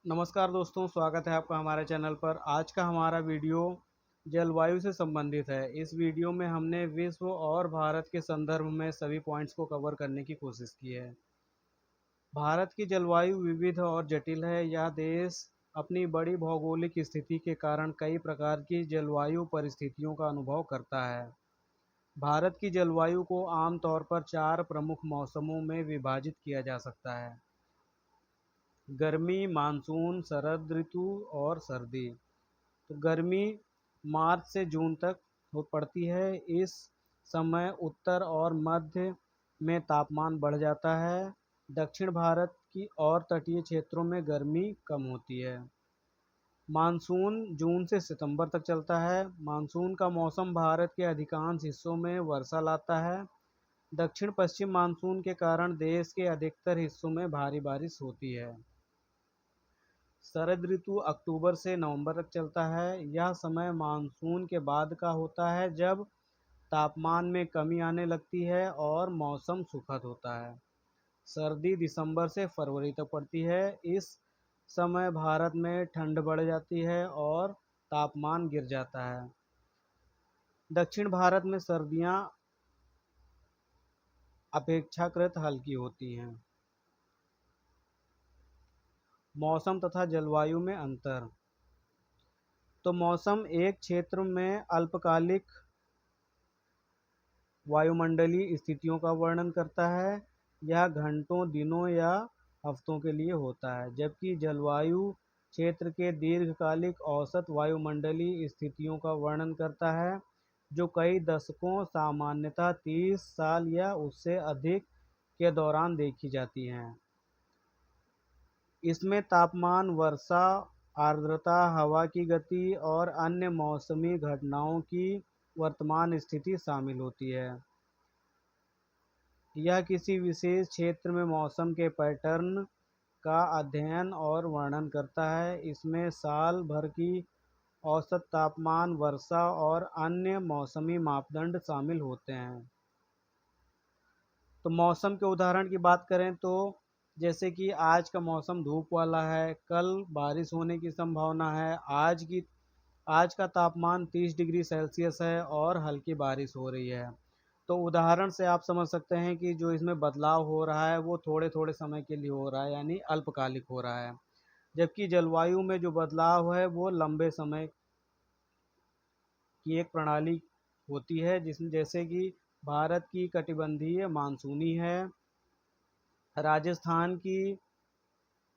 नमस्कार दोस्तों, स्वागत है आपका हमारे चैनल पर। आज का हमारा वीडियो जलवायु से संबंधित है। इस वीडियो में हमने विश्व और भारत के संदर्भ में सभी पॉइंट्स को कवर करने की कोशिश की है। भारत की जलवायु विविध और जटिल है। यह देश अपनी बड़ी भौगोलिक स्थिति के कारण कई प्रकार की जलवायु परिस्थितियों का अनुभव करता है। भारत की जलवायु को आमतौर पर 4 प्रमुख मौसमों में विभाजित किया जा सकता है: गर्मी, मानसून, शरद ऋतु और सर्दी। तो गर्मी मार्च से जून तक हो पड़ती है। इस समय उत्तर और मध्य में तापमान बढ़ जाता है। दक्षिण भारत की और तटीय क्षेत्रों में गर्मी कम होती है। मानसून जून से सितंबर तक चलता है। मानसून का मौसम भारत के अधिकांश हिस्सों में वर्षा लाता है। दक्षिण पश्चिम मानसून के कारण देश के अधिकतर हिस्सों में भारी बारिश होती है। शरद ऋतु अक्टूबर से नवंबर तक चलता है। यह समय मानसून के बाद का होता है, जब तापमान में कमी आने लगती है और मौसम सुखद होता है। सर्दी दिसंबर से फरवरी तक पड़ती है। इस समय भारत में ठंड बढ़ जाती है और तापमान गिर जाता है। दक्षिण भारत में सर्दियां अपेक्षाकृत हल्की होती हैं। मौसम तथा जलवायु में अंतर। तो मौसम एक क्षेत्र में अल्पकालिक वायुमंडलीय स्थितियों का वर्णन करता है। यह घंटों, दिनों या हफ्तों के लिए होता है, जबकि जलवायु क्षेत्र के दीर्घकालिक औसत वायुमंडलीय स्थितियों का वर्णन करता है, जो कई दशकों, सामान्यतः 30 साल या उससे अधिक के दौरान देखी जाती हैं। इसमें तापमान, वर्षा, आर्द्रता, हवा की गति और अन्य मौसमी घटनाओं की वर्तमान स्थिति शामिल होती है। यह किसी विशेष क्षेत्र में मौसम के पैटर्न का अध्ययन और वर्णन करता है। इसमें साल भर की औसत तापमान, वर्षा और अन्य मौसमी मापदंड शामिल होते हैं। तो मौसम के उदाहरण की बात करें तो जैसे कि आज का मौसम धूप वाला है, कल बारिश होने की संभावना है। आज का तापमान 30 डिग्री सेल्सियस है और हल्की बारिश हो रही है। तो उदाहरण से आप समझ सकते हैं कि जो इसमें बदलाव हो रहा है वो थोड़े थोड़े समय के लिए हो रहा है, यानी अल्पकालिक हो रहा है। जबकि जलवायु में जो बदलाव है वो लंबे समय की एक प्रणाली होती है, जिसमें जैसे कि भारत की कटिबंधीय मानसूनी है, राजस्थान की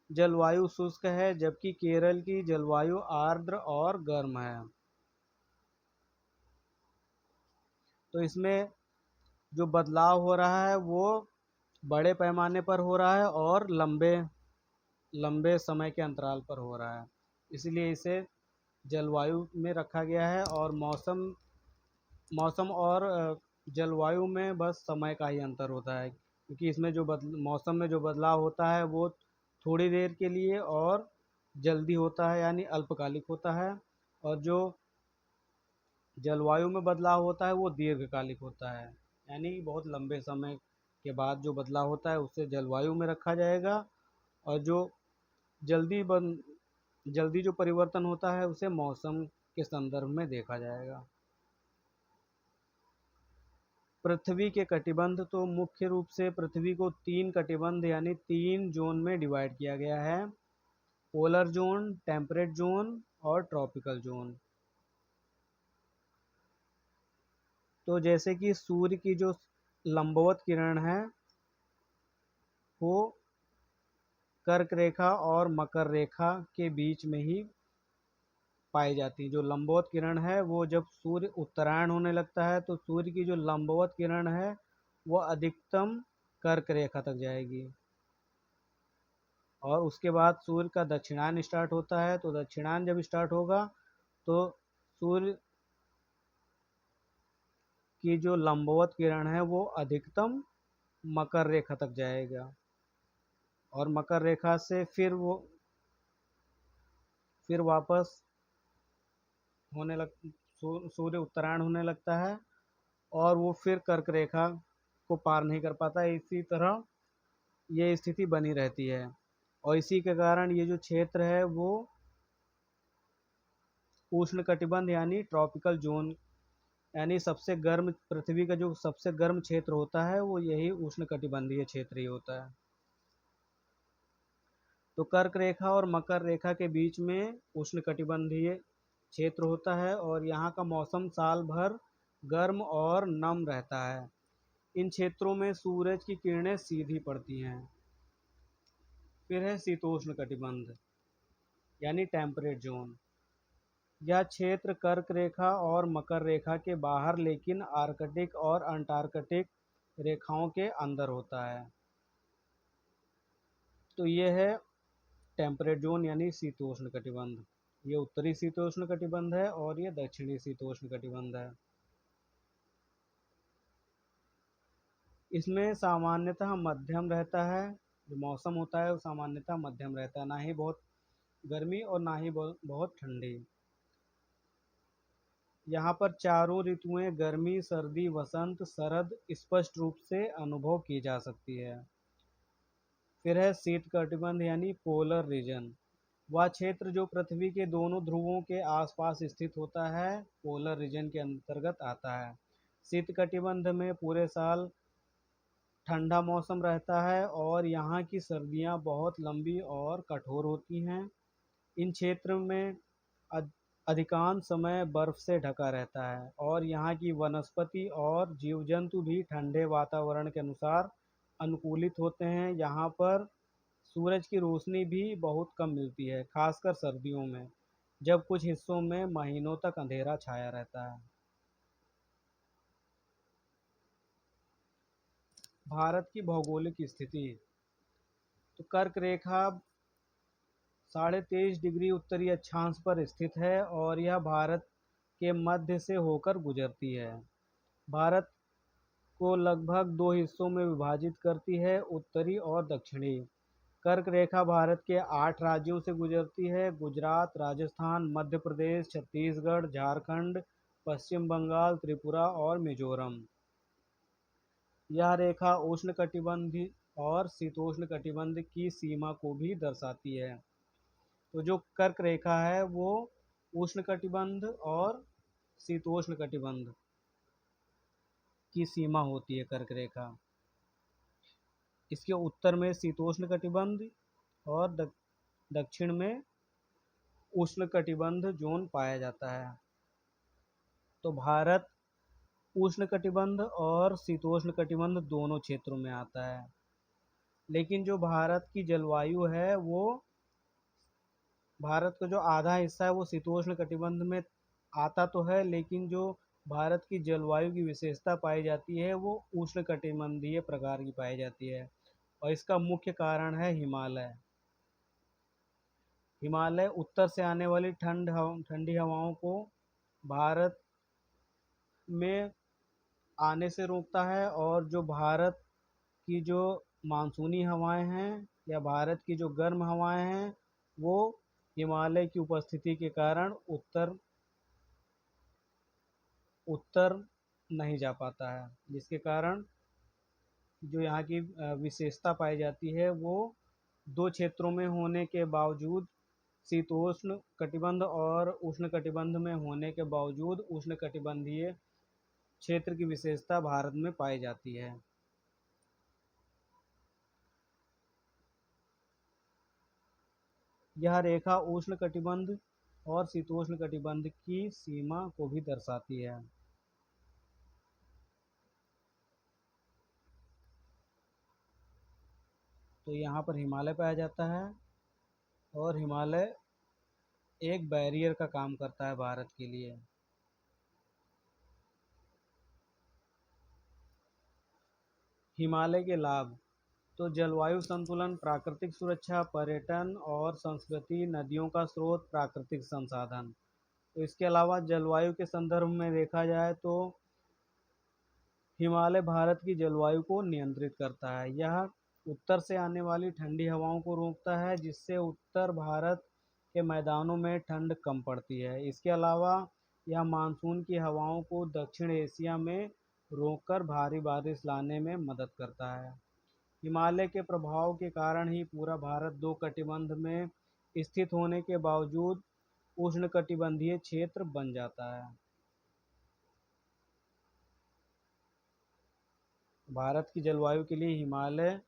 जलवायु शुष्क है, जबकि केरल की जलवायु आर्द्र और गर्म है। तो इसमें जो बदलाव हो रहा है वो बड़े पैमाने पर हो रहा है और लंबे लंबे समय के अंतराल पर हो रहा है, इसलिए इसे जलवायु में रखा गया है। और मौसम मौसम और जलवायु में बस समय का ही अंतर होता है, क्योंकि इसमें जो मौसम में जो बदलाव होता है वो थोड़ी देर के लिए और जल्दी होता है, यानी अल्पकालिक होता है। और जो जलवायु में बदलाव होता है वो दीर्घकालिक होता है, यानी बहुत लंबे समय के बाद जो बदलाव होता है उससे जलवायु में रखा जाएगा। और जो जल्दी बन जल्दी जो परिवर्तन होता है उसे मौसम के संदर्भ में देखा जाएगा। पृथ्वी के कटिबंध। तो मुख्य रूप से पृथ्वी को 3 कटिबंध यानी 3 जोन में डिवाइड किया गया है: पोलर जोन, टेम्परेट जोन और ट्रॉपिकल जोन। तो जैसे कि सूर्य की जो लंबवत किरण है वो कर्क रेखा और मकर रेखा के बीच में ही पाई जाती है। जो लंबवत किरण है वो जब सूर्य उत्तरायण होने लगता है तो सूर्य की जो लंबवत किरण है वो अधिकतम कर्क रेखा तक जाएगी, और उसके बाद सूर्य का दक्षिणायन स्टार्ट होता है। तो दक्षिणायन जब स्टार्ट होगा तो सूर्य की जो लंबवत किरण है वो अधिकतम मकर रेखा तक जाएगा, और मकर रेखा से फिर वापस होने लग सूर्य उत्तरायण होने लगता है और वो फिर कर्क रेखा को पार नहीं कर पाता है। इसी तरह ये स्थिति बनी रहती है। और इसी के कारण ये जो क्षेत्र है वो उष्णकटिबंध यानी ट्रॉपिकल जोन, यानी सबसे गर्म, पृथ्वी का जो सबसे गर्म क्षेत्र होता है वो यही उष्णकटिबंधीय क्षेत्र ही होता है। तो कर्क रेखा और मकर रेखा के बीच में उष्णकटिबंधीय क्षेत्र होता है और यहाँ का मौसम साल भर गर्म और नम रहता है। इन क्षेत्रों में सूरज की किरणें सीधी पड़ती हैं। फिर है शीतोष्ण कटिबंध यानी टेम्परेट जोन। यह क्षेत्र कर्क रेखा और मकर रेखा के बाहर लेकिन आर्कटिक और अंटार्कटिक रेखाओं के अंदर होता है। तो ये है टेम्परेट जोन यानी शीतोष्ण कटिबंध। ये उत्तरी शीतोष्ण कटिबंध है और ये दक्षिणी शीतोष्ण कटिबंध है। इसमें सामान्यतः मध्यम रहता है, जो मौसम होता है वो सामान्यतः मध्यम रहता है, ना ही बहुत गर्मी और ना ही बहुत ठंडी। यहाँ पर चारों ऋतुएं गर्मी, सर्दी, वसंत, शरद स्पष्ट रूप से अनुभव की जा सकती है। फिर है शीत कटिबंध यानी पोलर रीजन। वह क्षेत्र जो पृथ्वी के दोनों ध्रुवों के आसपास स्थित होता है पोलर रीजन के अंतर्गत आता है। शीत कटिबंध में पूरे साल ठंडा मौसम रहता है और यहाँ की सर्दियाँ बहुत लंबी और कठोर होती हैं। इन क्षेत्र में अधिकांश समय बर्फ से ढका रहता है और यहाँ की वनस्पति और जीव जंतु भी ठंडे वातावरण के अनुसार अनुकूलित होते हैं। यहाँ पर सूरज की रोशनी भी बहुत कम मिलती है, खासकर सर्दियों में, जब कुछ हिस्सों में महीनों तक अंधेरा छाया रहता है। भारत की भौगोलिक स्थिति। तो कर्क रेखा 23.5 डिग्री उत्तरी अक्षांश पर स्थित है और यह भारत के मध्य से होकर गुजरती है। भारत को लगभग दो हिस्सों में विभाजित करती है, उत्तरी और दक्षिणी। कर्क रेखा भारत के 8 राज्यों से गुजरती है: गुजरात, राजस्थान, मध्य प्रदेश, छत्तीसगढ़, झारखंड, पश्चिम बंगाल, त्रिपुरा और मिजोरम। यह रेखा उष्णकटिबंधीय और शीतोष्ण कटिबंध की सीमा को भी दर्शाती है। तो जो कर्क रेखा है वो उष्णकटिबंध और शीतोष्ण कटिबंध की सीमा होती है कर्क रेखा। इसके उत्तर में शीतोष्ण कटिबंध और दक्षिण में उष्णकटिबंध जोन पाया जाता है। तो भारत उष्णकटिबंध और शीतोष्ण कटिबंध दोनों क्षेत्रों में आता है, लेकिन जो भारत की जलवायु है वो, भारत का जो आधा हिस्सा है वो शीतोष्ण कटिबंध में आता तो है, लेकिन जो भारत की जलवायु की विशेषता पाई जाती है वो उष्णकटिबंधीय प्रकार की पाई जाती है और इसका मुख्य कारण है हिमालय। हिमालय उत्तर से आने वाली ठंडी हवाओं को भारत में आने से रोकता है और जो भारत की जो मानसूनी हवाएं हैं या भारत की जो गर्म हवाएं हैं वो हिमालय की उपस्थिति के कारण उत्तर उत्तर नहीं जा पाता है, जिसके कारण जो यहाँ की विशेषता पाई जाती है वो दो क्षेत्रों में होने के बावजूद, शीतोष्ण कटिबंध और उष्ण कटिबंध में होने के बावजूद उष्ण कटिबंधीय क्षेत्र की विशेषता भारत में पाई जाती है। यह रेखा उष्ण कटिबंध और शीतोष्ण कटिबंध की सीमा को भी दर्शाती है। तो यहाँ पर हिमालय पाया जाता है और हिमालय एक बैरियर का काम करता है भारत के लिए। हिमालय के लाभ। तो जलवायु संतुलन, प्राकृतिक सुरक्षा, पर्यटन और संस्कृति, नदियों का स्रोत, प्राकृतिक संसाधन। तो इसके अलावा जलवायु के संदर्भ में देखा जाए तो हिमालय भारत की जलवायु को नियंत्रित करता है। यह उत्तर से आने वाली ठंडी हवाओं को रोकता है, जिससे उत्तर भारत के मैदानों में ठंड कम पड़ती है। इसके अलावा यह मानसून की हवाओं को दक्षिण एशिया में रोककर भारी बारिश लाने में मदद करता है। हिमालय के प्रभाव के कारण ही पूरा भारत दो कटिबंध में स्थित होने के बावजूद उष्णकटिबंधीय क्षेत्र बन जाता है। भारत की जलवायु के लिए हिमालय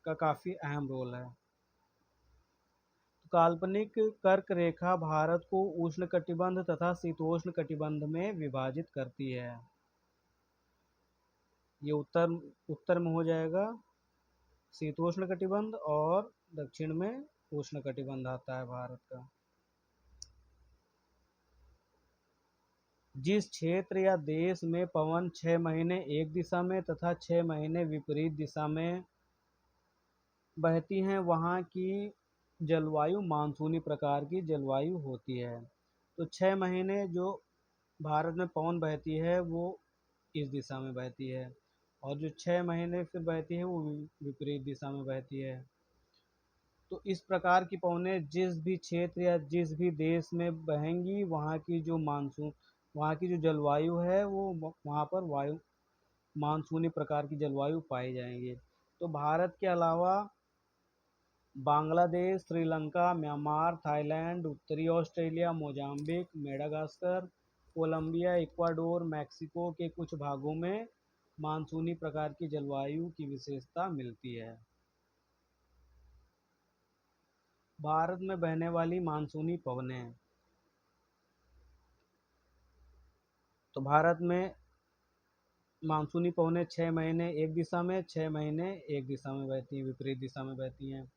का काफ़ी अहम रोल है। तो काल्पनिक कर्क रेखा भारत को उष्णकटिबंध तथा शीतोष्ण कटिबंध में विभाजित करती है। ये उत्तर उत्तर में हो जाएगा शीतोष्ण कटिबंध, और दक्षिण में उष्ण कटिबंध आता है भारत का। जिस क्षेत्र या देश में पवन 6 महीने एक दिशा में तथा 6 महीने विपरीत दिशा में बहती हैं, वहाँ की जलवायु मानसूनी प्रकार की जलवायु होती है। तो 6 महीने जो भारत में पवन बहती है वो इस दिशा में बहती है, और जो 6 महीने फिर बहती है वो विपरीत दिशा में बहती है। तो इस प्रकार की पवनें जिस भी क्षेत्र या जिस भी देश में बहेंगी, वहाँ की जो जलवायु है वो वहाँ पर वायु मानसूनी प्रकार की जलवायु पाई जाएंगी। तो भारत के अलावा बांग्लादेश, श्रीलंका, म्यांमार, थाईलैंड, उत्तरी Australia, Mozambique, Madagascar, Colombia, Ecuador, Mexico के कुछ भागों में मानसूनी प्रकार की जलवायु की विशेषता मिलती है। भारत में बहने वाली मानसूनी पवनें। तो भारत में मानसूनी पवनें 6 महीने एक दिशा में, 6 महीने एक दिशा में बहती हैं, विपरीत दिशा में बहती हैं।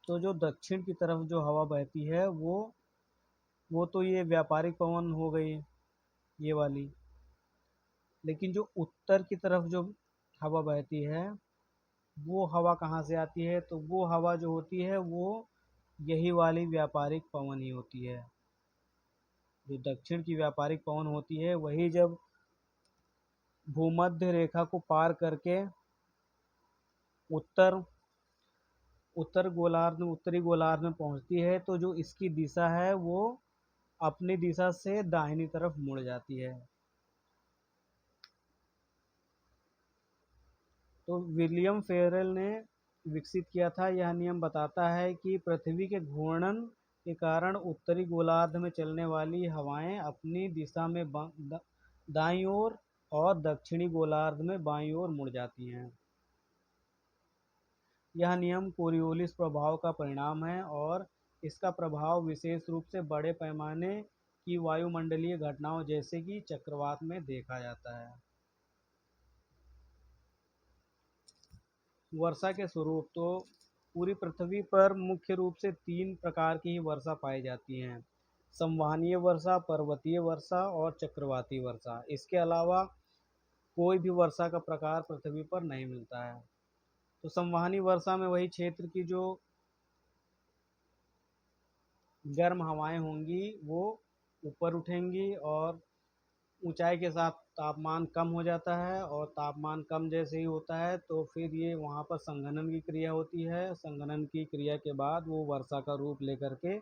तो जो दक्षिण की तरफ जो हवा बहती है वो तो ये व्यापारिक पवन हो गई, ये वाली। लेकिन जो उत्तर की तरफ जो हवा बहती है वो हवा कहाँ से आती है? तो वो हवा जो होती है वो यही वाली व्यापारिक पवन ही होती है। जो दक्षिण की व्यापारिक पवन होती है वही जब भूमध्य रेखा को पार करके उत्तर उत्तरी गोलार्ध में पहुंचती है, तो जो इसकी दिशा है वो अपनी दिशा से दाहिनी तरफ मुड़ जाती है। तो विलियम फेरेल ने विकसित किया था। यह नियम बताता है कि पृथ्वी के घूर्णन के कारण उत्तरी गोलार्ध में चलने वाली हवाएं अपनी दिशा में दाईं ओर और दक्षिणी गोलार्ध में बाईं ओर मुड़ जाती हैं। यह नियम कोरियोलिस प्रभाव का परिणाम है, और इसका प्रभाव विशेष रूप से बड़े पैमाने की वायुमंडलीय घटनाओं जैसे कि चक्रवात में देखा जाता है। वर्षा के स्वरूप। तो पूरी पृथ्वी पर मुख्य रूप से 3 प्रकार की ही वर्षा पाई जाती हैं: संवहनीय वर्षा, पर्वतीय वर्षा और चक्रवाती वर्षा। इसके अलावा कोई भी वर्षा का प्रकार पृथ्वी पर नहीं मिलता है। तो संवहनी वर्षा में वही क्षेत्र की जो गर्म हवाएं होंगी वो ऊपर उठेंगी, और ऊंचाई के साथ तापमान कम हो जाता है, और तापमान कम जैसे ही होता है तो फिर ये वहाँ पर संघनन की क्रिया होती है। संघनन की क्रिया के बाद वो वर्षा का रूप लेकर के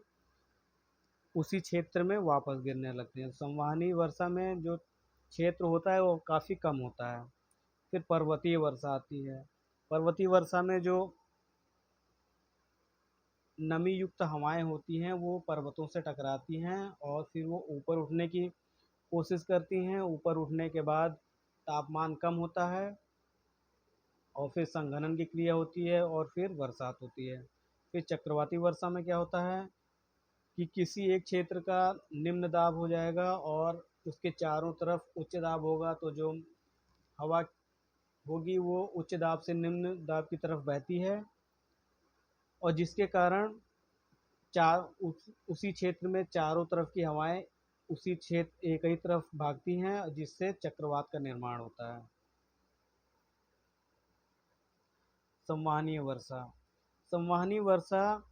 उसी क्षेत्र में वापस गिरने लगते हैं। संवहनी वर्षा में जो क्षेत्र होता है वो काफ़ी कम होता है। फिर पर्वतीय वर्षा आती है। पर्वतीय वर्षा में जो नमी युक्त हवाएं होती हैं वो पर्वतों से टकराती हैं, और फिर वो ऊपर उठने की कोशिश करती हैं। ऊपर उठने के बाद तापमान कम होता है, और फिर संघनन की क्रिया होती है, और फिर बरसात होती है। फिर चक्रवाती वर्षा में क्या होता है कि किसी एक क्षेत्र का निम्न दाब हो जाएगा और उसके चारों तरफ उच्च दाब होगा, तो जो हवा होगी वो उच्च दाब से निम्न दाब की तरफ बहती है, और जिसके कारण उसी क्षेत्र में चारों तरफ की हवाएं उसी क्षेत्र एक ही तरफ भागती हैं, जिससे चक्रवात का निर्माण होता है। संवहनीय वर्षा। संवहनी वर्षा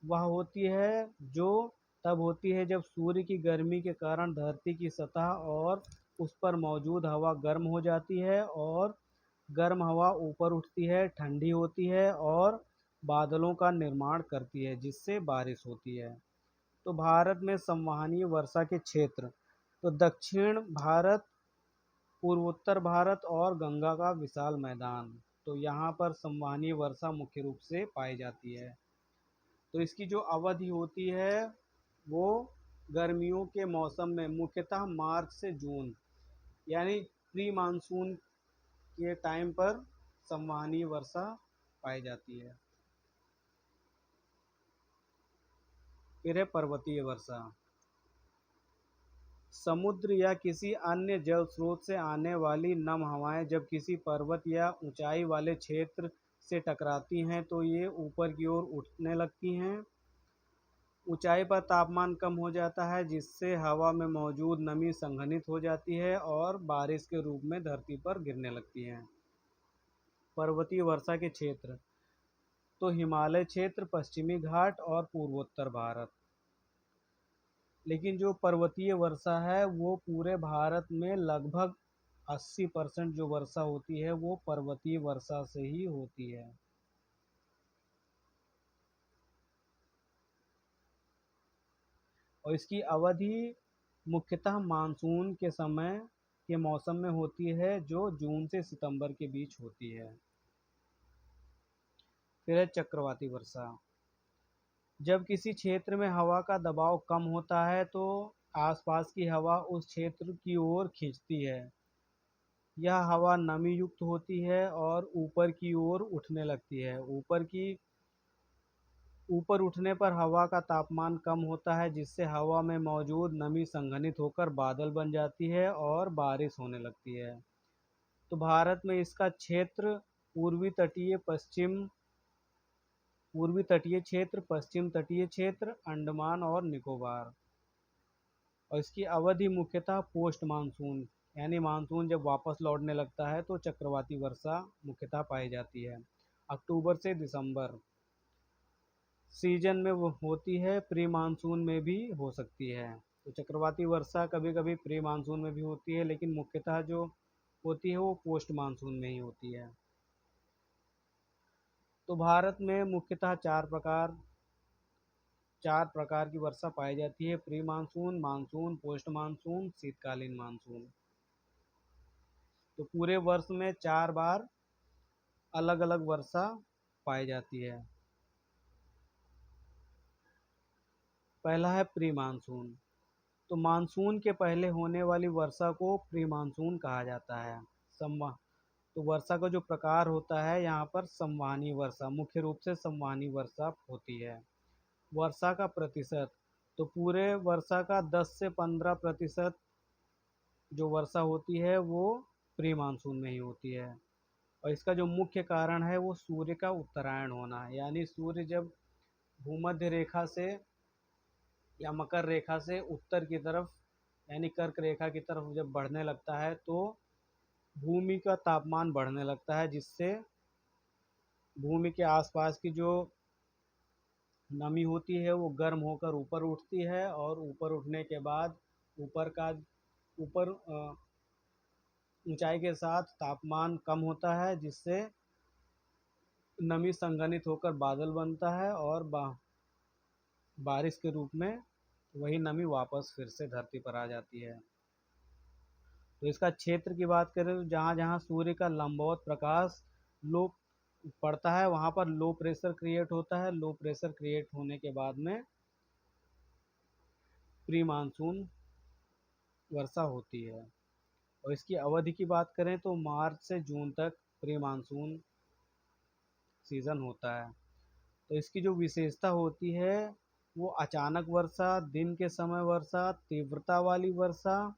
वह होती है जो तब होती है जब सूर्य की गर्मी के कारण धरती की सतह और उस पर मौजूद हवा गर्म हो जाती है, और गर्म हवा ऊपर उठती है, ठंडी होती है और बादलों का निर्माण करती है, जिससे बारिश होती है। तो भारत में संवहनीय वर्षा के क्षेत्र, तो दक्षिण भारत, पूर्वोत्तर भारत और गंगा का विशाल मैदान, तो यहाँ पर संवहनीय वर्षा मुख्य रूप से पाई जाती है। तो इसकी जो अवधि होती है वो गर्मियों के मौसम में मुख्यतः मार्च से जून, यानी प्री मानसून के टाइम पर संवहनीय वर्षा पाई जाती है। फिर है पर्वतीय वर्षा। समुद्र या किसी अन्य जल स्रोत से आने वाली नम हवाएं जब किसी पर्वत या ऊंचाई वाले क्षेत्र से टकराती हैं तो ये ऊपर की ओर उठने लगती हैं। ऊंचाई पर तापमान कम हो जाता है जिससे हवा में मौजूद नमी संघनित हो जाती है और बारिश के रूप में धरती पर गिरने लगती है। पर्वतीय वर्षा के क्षेत्र, तो हिमालय क्षेत्र, पश्चिमी घाट और पूर्वोत्तर भारत। लेकिन जो पर्वतीय वर्षा है वो पूरे भारत में लगभग 80% जो वर्षा होती है वो पर्वतीय वर्षा से ही होती है। और इसकी अवधि मुख्यतः मानसून के समय के मौसम में होती है जो जून से सितंबर के बीच होती है। फिर है चक्रवाती वर्षा। जब किसी क्षेत्र में हवा का दबाव कम होता है तो आसपास की हवा उस क्षेत्र की ओर खींचती है। यह हवा नमी युक्त होती है और ऊपर की ओर उठने लगती है। ऊपर उठने पर हवा का तापमान कम होता है जिससे हवा में मौजूद नमी संघनित होकर बादल बन जाती है और बारिश होने लगती है। तो भारत में इसका क्षेत्र पूर्वी तटीय क्षेत्र, पश्चिम तटीय क्षेत्र, अंडमान और निकोबार। और इसकी अवधि मुख्यतः पोस्ट मानसून, यानी मानसून जब वापस लौटने लगता है तो चक्रवाती वर्षा मुख्यतः पाई जाती है। अक्टूबर से दिसंबर सीजन में वो होती है, प्री मानसून में भी हो सकती है। तो चक्रवाती वर्षा कभी कभी प्री मानसून में भी होती है लेकिन मुख्यतः जो होती है वो पोस्ट मानसून में ही होती है। तो भारत में मुख्यतः चार प्रकार की वर्षा पाई जाती है: pre monsoon, monsoon, post monsoon, शीतकालीन मानसून। तो पूरे वर्ष में 4 बार अलग अलग वर्षा पाई जाती है। पहला है प्री मानसून। तो मानसून के पहले होने वाली वर्षा को प्री मानसून कहा जाता है। संवा तो वर्षा का जो प्रकार होता है यहाँ पर संवहनीय वर्षा, मुख्य रूप से संवहनीय वर्षा होती है। वर्षा का प्रतिशत, तो पूरे वर्षा का 10 से 15% जो वर्षा होती है वो प्री मानसून में ही होती है। और इसका जो मुख्य कारण है वो सूर्य का उत्तरायण होना है, यानी सूर्य जब भूमध्य रेखा से या मकर रेखा से उत्तर की तरफ यानी कर्क रेखा की तरफ जब बढ़ने लगता है तो भूमि का तापमान बढ़ने लगता है जिससे भूमि के आसपास की जो नमी होती है वो गर्म होकर ऊपर उठती है और ऊपर उठने के बाद ऊपर का ऊपर ऊंचाई के साथ तापमान कम होता है जिससे नमी संघनित होकर बादल बनता है और बारिश के रूप में वही नमी वापस फिर से धरती पर आ जाती है। तो इसका क्षेत्र की बात करें तो जहाँ जहाँ सूर्य का लंबवत प्रकाश लो पड़ता है वहाँ पर लो प्रेशर क्रिएट होता है। लो प्रेशर क्रिएट होने के बाद में प्री मानसून वर्षा होती है। और इसकी अवधि की बात करें तो मार्च से जून तक प्री मानसून सीजन होता है। तो इसकी जो विशेषता होती है वो अचानक वर्षा, दिन के समय वर्षा, तीव्रता वाली वर्षा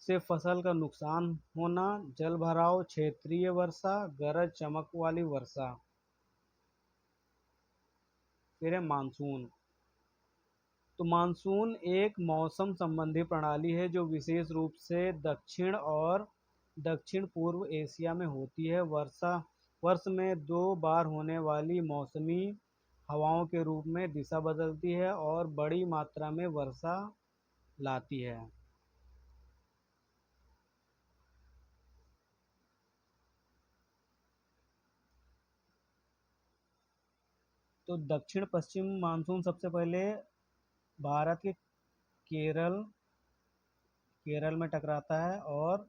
से फसल का नुकसान होना, जल भराव, क्षेत्रीय वर्षा, गरज चमक वाली वर्षा। फिर है मानसून। तो मानसून एक मौसम संबंधी प्रणाली है जो विशेष रूप से दक्षिण और दक्षिण पूर्व एशिया में होती है। वर्ष में 2 बार होने वाली मौसमी हवाओं के रूप में दिशा बदलती है और बड़ी मात्रा में वर्षा लाती है। तो दक्षिण पश्चिम मानसून सबसे पहले भारत के केरल केरल में टकराता है और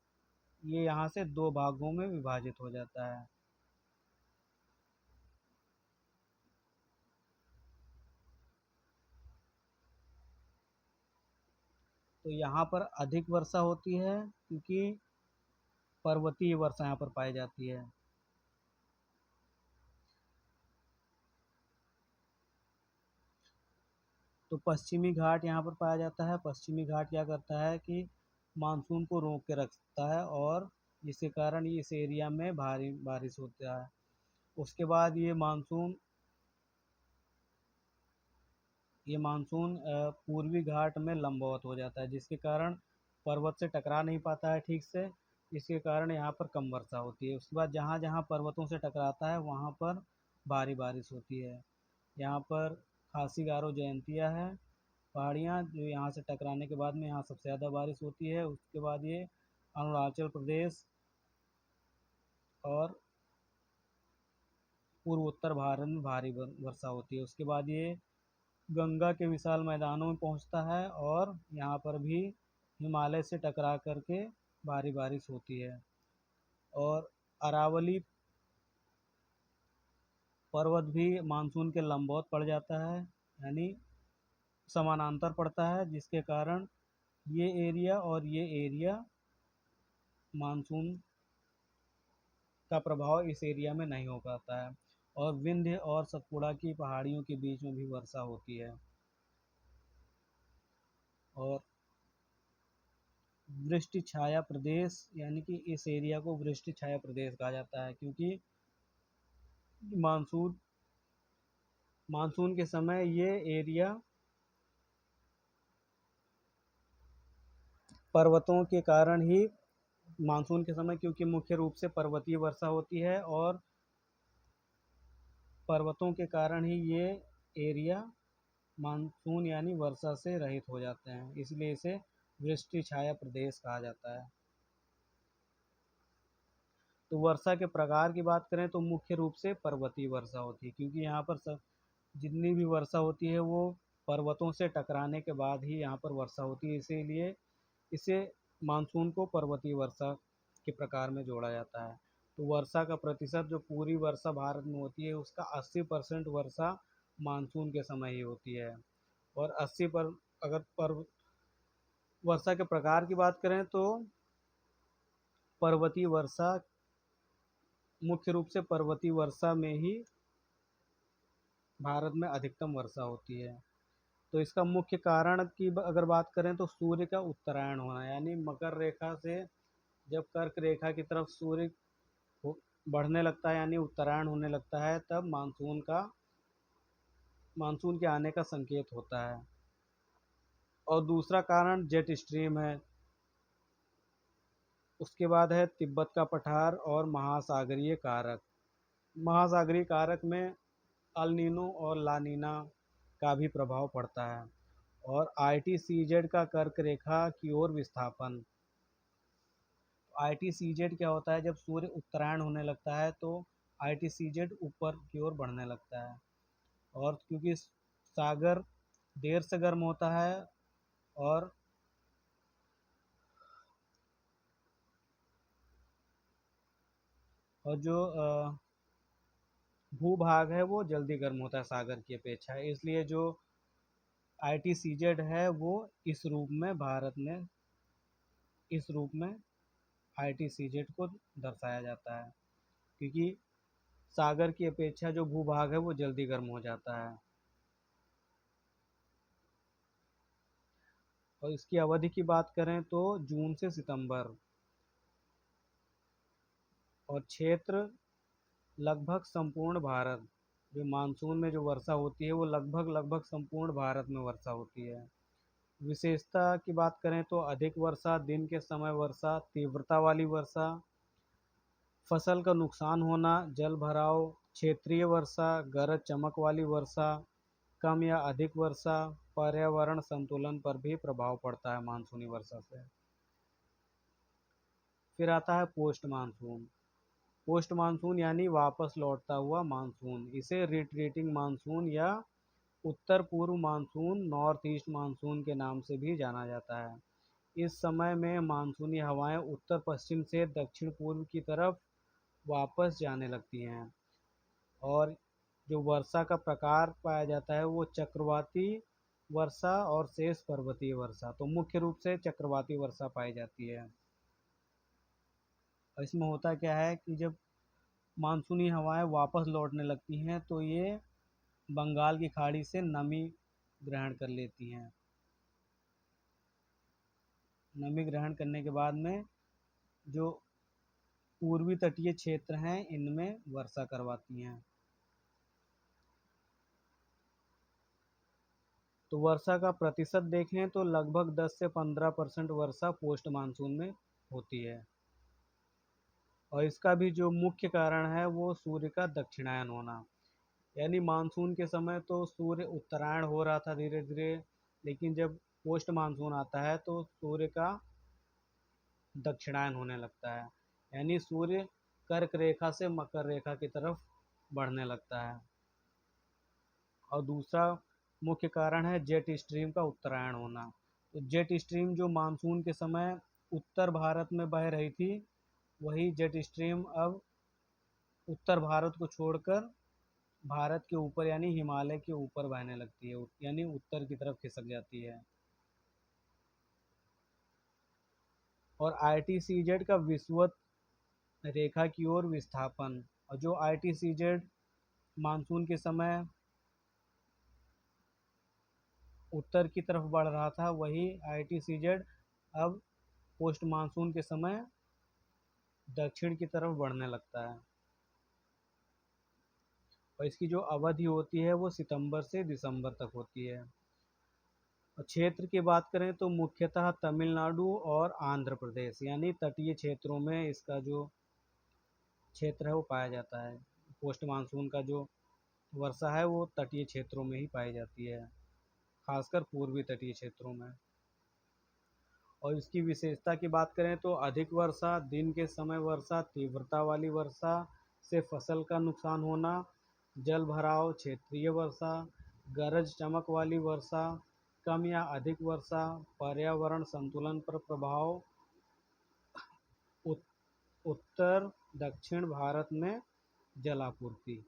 ये यहाँ से दो भागों में विभाजित हो जाता है। तो यहाँ पर अधिक वर्षा होती है क्योंकि पर्वतीय वर्षा यहाँ पर पाई जाती है। तो पश्चिमी घाट यहाँ पर पाया जाता है। पश्चिमी घाट क्या करता है कि मानसून को रोक के रखता है और जिसके कारण इस एरिया में भारी बारिश होता है। उसके बाद ये मानसून पूर्वी घाट में लंबवत हो जाता है, जिसके कारण पर्वत से टकरा नहीं पाता है ठीक से, जिसके कारण यहाँ पर कम वर्षा होती है। उसके बाद जहाँ जहाँ पर्वतों से टकराता है वहाँ पर भारी बारिश होती है। यहाँ पर खासी गारो जयंतिया है पहाड़ियाँ, जो यहाँ से टकराने के बाद में यहाँ सबसे ज़्यादा बारिश होती है। उसके बाद ये अरुणाचल प्रदेश और पूर्व उत्तर भारत में भारी वर्षा होती है। उसके बाद ये गंगा के विशाल मैदानों में पहुंचता है और यहाँ पर भी हिमालय से टकरा करके भारी बारिश होती है। और अरावली पर्वत भी मानसून के लंबवत पड़ जाता है, यानी समानांतर पड़ता है, जिसके कारण ये एरिया और ये एरिया मानसून का प्रभाव इस एरिया में नहीं हो पाता है। और विंध्य और सतपुड़ा की पहाड़ियों के बीच में भी वर्षा होती है। और वृष्टि छाया प्रदेश, यानी कि इस एरिया को वृष्टि छाया प्रदेश कहा जाता है क्योंकि मानसून मानसून के समय ये एरिया पर्वतों के कारण ही मानसून के समय, क्योंकि मुख्य रूप से पर्वतीय वर्षा होती है और पर्वतों के कारण ही ये एरिया मानसून यानी वर्षा से रहित हो जाते हैं, इसलिए इसे वृष्टि छाया प्रदेश कहा जाता है। तो वर्षा के प्रकार की बात करें तो मुख्य रूप से पर्वतीय वर्षा होती है, क्योंकि यहाँ पर सब जितनी भी वर्षा होती है वो पर्वतों से टकराने के बाद ही यहाँ पर वर्षा होती है, इसीलिए इसे मानसून को पर्वतीय वर्षा के प्रकार में जोड़ा जाता है। तो वर्षा का प्रतिशत जो पूरी वर्षा भारत में होती है उसका 80% वर्षा मानसून के समय ही होती है। और 80 पर अगर पर वर्षा के प्रकार की बात करें तो पर्वतीय वर्षा मुख्य रूप से पर्वतीय वर्षा में ही भारत में अधिकतम वर्षा होती है। तो इसका मुख्य कारण की अगर बात करें तो सूर्य का उत्तरायण होना, यानी मकर रेखा से जब कर्क रेखा की तरफ सूर्य बढ़ने लगता है यानी उत्तरायण होने लगता है, तब मानसून के आने का संकेत होता है। और दूसरा कारण जेट स्ट्रीम है। उसके बाद है तिब्बत का पठार और महासागरीय कारक। महासागरीय कारक में अल नीनो और ला नीना का भी प्रभाव पड़ता है। और ITCZ का कर्क रेखा की ओर विस्थापन। ITCZ क्या होता है, जब सूर्य उत्तरायण होने लगता है तो ITCZ ऊपर की ओर बढ़ने लगता है। और क्योंकि सागर देर से गर्म होता है और जो भूभाग है वो जल्दी गर्म होता है सागर की अपेक्षा, इसलिए जो ITCZ है वो इस रूप में भारत में इस रूप में ITCZ को दर्शाया जाता है, क्योंकि सागर की अपेक्षा जो भूभाग है वो जल्दी गर्म हो जाता है। और इसकी अवधि की बात करें तो जून से सितंबर। और क्षेत्र लगभग संपूर्ण भारत, जो मानसून में जो वर्षा होती है वो लगभग लगभग संपूर्ण भारत में वर्षा होती है। विशेषता की बात करें तो अधिक वर्षा, दिन के समय वर्षा, तीव्रता वाली वर्षा, फसल का नुकसान होना, जल भराव, क्षेत्रीय वर्षा, गरज चमक वाली वर्षा, कम या अधिक वर्षा, पर्यावरण संतुलन पर भी प्रभाव पड़ता है मानसूनी वर्षा से। फिर आता है पोस्ट मानसून। पोस्ट मानसून यानी वापस लौटता हुआ मानसून, इसे रिट्रीटिंग मानसून या उत्तर पूर्व मानसून नॉर्थ ईस्ट मानसून के नाम से भी जाना जाता है। इस समय में मानसूनी हवाएं उत्तर पश्चिम से दक्षिण पूर्व की तरफ वापस जाने लगती हैं, और जो वर्षा का प्रकार पाया जाता है वो चक्रवाती वर्षा और शेष पर्वतीय वर्षा। तो मुख्य रूप से चक्रवाती वर्षा पाई जाती है। और इसमें होता क्या है कि जब मानसूनी हवाएं वापस लौटने लगती हैं तो ये बंगाल की खाड़ी से नमी ग्रहण कर लेती हैं। नमी ग्रहण करने के बाद में जो पूर्वी तटीय क्षेत्र हैं इनमें वर्षा करवाती हैं। तो वर्षा का प्रतिशत देखें तो लगभग 10 से 15% वर्षा पोस्ट मानसून में होती है। और इसका भी जो मुख्य कारण है वो सूर्य का दक्षिणायन होना। यानी मानसून के समय तो सूर्य उत्तरायण हो रहा था धीरे धीरे, लेकिन जब पोस्ट मानसून आता है तो सूर्य का दक्षिणायन होने लगता है, यानी सूर्य कर्क रेखा से मकर रेखा की तरफ बढ़ने लगता है। और दूसरा मुख्य कारण है जेट स्ट्रीम का उत्तरायण होना। तो जेट स्ट्रीम जो मानसून के समय उत्तर भारत में बह रही थी, वही जेट स्ट्रीम अब उत्तर भारत को छोड़कर भारत के ऊपर यानी हिमालय के ऊपर बहने लगती है, यानी उत्तर की तरफ खिसक जाती है। और ITCZ का विषुवत रेखा की ओर विस्थापन, और जो ITCZ मानसून के समय उत्तर की तरफ बढ़ रहा था, वही ITCZ अब पोस्ट मानसून के समय दक्षिण की तरफ बढ़ने लगता है। और इसकी जो अवधि होती है वो सितंबर से दिसंबर तक होती है। और क्षेत्र की बात करें तो मुख्यतः तमिलनाडु और आंध्र प्रदेश यानी तटीय क्षेत्रों में इसका जो क्षेत्र है वो पाया जाता है। पोस्ट मानसून का जो वर्षा है वो तटीय क्षेत्रों में ही पाई जाती है, खासकर पूर्वी तटीय क्षेत्रों में। और इसकी विशेषता की बात करें तो अधिक वर्षा, दिन के समय वर्षा, तीव्रता वाली वर्षा से फसल का नुकसान होना, जल भराव, क्षेत्रीय वर्षा, गरज चमक वाली वर्षा, कम या अधिक वर्षा, पर्यावरण संतुलन पर प्रभाव, उत्तर दक्षिण भारत में जलापूर्ति।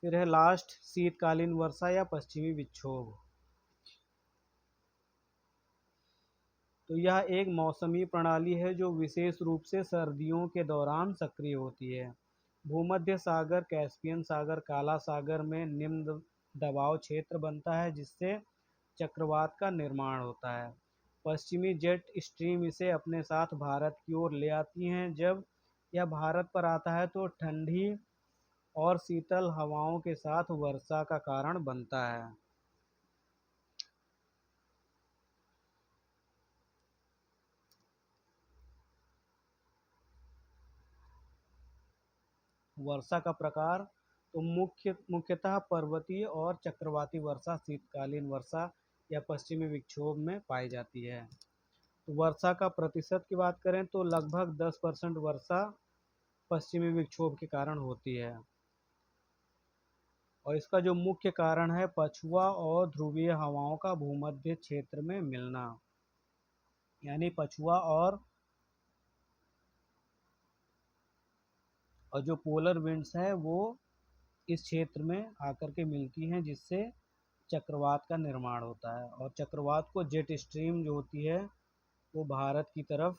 फिर है लास्ट शीतकालीन वर्षा या पश्चिमी विक्षोभ। तो यह एक मौसमी प्रणाली है जो विशेष रूप से सर्दियों के दौरान सक्रिय होती है। भूमध्य सागर, कैस्पियन सागर, काला सागर में निम्न दबाव क्षेत्र बनता है जिससे चक्रवात का निर्माण होता है। पश्चिमी जेट स्ट्रीम इसे अपने साथ भारत की ओर ले आती हैं। जब यह भारत पर आता है तो ठंडी और शीतल हवाओं के साथ वर्षा का कारण बनता है। वर्षा का प्रकार तो मुख्यतः पर्वतीय और चक्रवाती वर्षा शीतकालीन वर्षा या पश्चिमी विक्षोभ में पाई जाती है। तो वर्षा का प्रतिशत की बात करें तो लगभग 10% वर्षा पश्चिमी विक्षोभ के कारण होती है। और इसका जो मुख्य कारण है पछुआ और ध्रुवीय हवाओं का भूमध्य क्षेत्र में मिलना, यानी पछुआ और जो पोलर विंड्स है वो इस क्षेत्र में आकर के मिलती हैं जिससे चक्रवात का निर्माण होता है। और चक्रवात को जेट स्ट्रीम जो होती है वो भारत की तरफ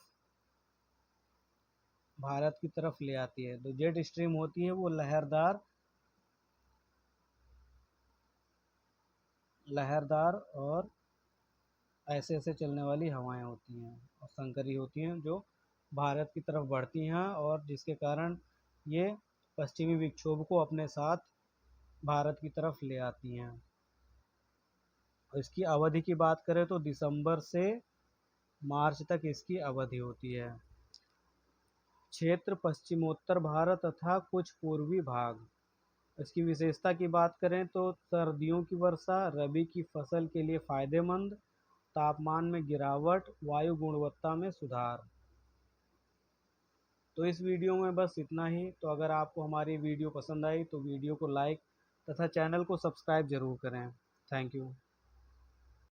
ले आती है। तो जेट स्ट्रीम होती है वो लहरदार और ऐसे ऐसे चलने वाली हवाएं होती हैं और संकरी होती हैं जो भारत की तरफ बढ़ती हैं, और जिसके कारण ये पश्चिमी विक्षोभ को अपने साथ भारत की तरफ ले आती हैं। और इसकी अवधि की बात करें तो दिसंबर से मार्च तक इसकी अवधि होती है। क्षेत्र पश्चिमोत्तर भारत तथा कुछ पूर्वी भाग। इसकी विशेषता की बात करें तो सर्दियों की वर्षा, रबी की फसल के लिए फायदेमंद, तापमान में गिरावट, वायु गुणवत्ता में सुधार। तो इस वीडियो में बस इतना ही। तो अगर आपको हमारी वीडियो पसंद आई तो वीडियो को लाइक तथा चैनल को सब्सक्राइब ज़रूर करें। Thank you.